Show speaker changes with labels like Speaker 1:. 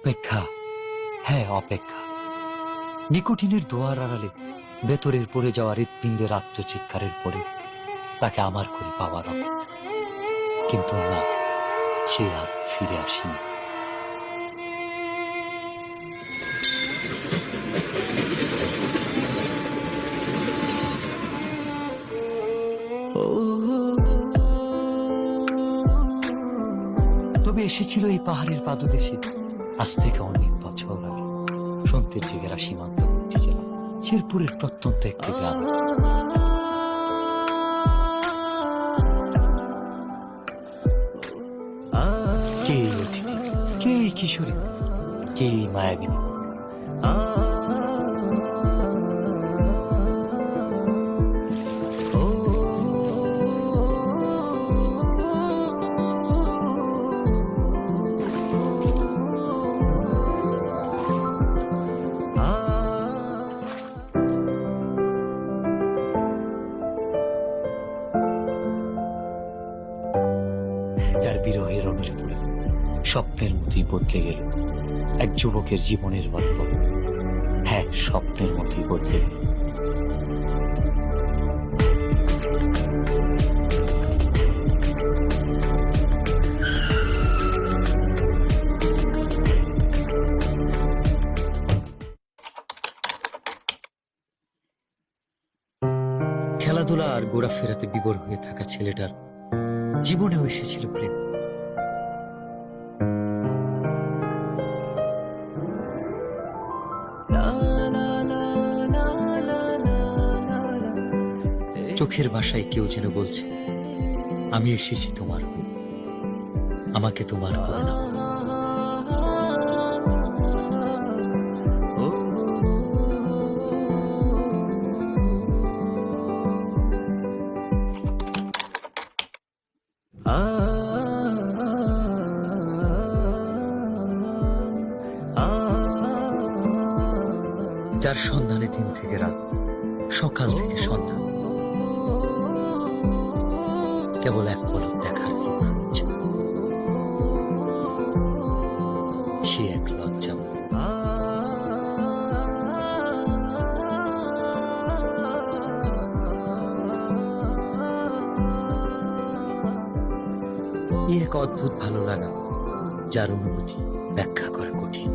Speaker 1: অপেক্ষা, হ্যাঁ অপেক্ষা। নিকোটিনের দোয়ার আড়ালে ভেতরের পড়ে যাওয়া হৃৎপিণ্ডের আত্মচিৎকারের পরে তাকে আমার করে পাওয়ার অপেক্ষা। কিন্তু না, সে আর ফিরে আসেনি। তবে এসেছিল এই পাহাড়ের পাদদেশে আজ থেকে অনেক বছর আগে, সন্তের জেগেরা সীমান্তবর্তী জেলা শেরপুরের প্রত্যন্ত একটি গ্রাম। কে এই অতিথি, কে এই কিশোরী, কে এই মায়াবিনী? যার বিরহের অনিল পড়ে স্বপ্নের মতোই বদলে গেল এক যুবকের জীবনের গল্প। হ্যাঁ, স্বপ্নের মতোই বদলে গেল। খেলাধুলা আর ঘোরাফেরাতে বিভোর হয়ে থাকা ছেলেটার জীবনেও এসেছিল প্রেম। চোখের ভাষায় কেউ যেন বলছে, আমি এসেছি তোমার, আমাকে তোমার করে নাও। যার সন্ধানে দিন থেকে রাত, সকাল থেকে সন্ধ্যা, কেবল এক পলক দেখার ইচ্ছা। সে এক লজ্জা। এক অদ্ভুত ভালো লাগা, যার অনুভূতি ব্যাখ্যা করা কঠিন।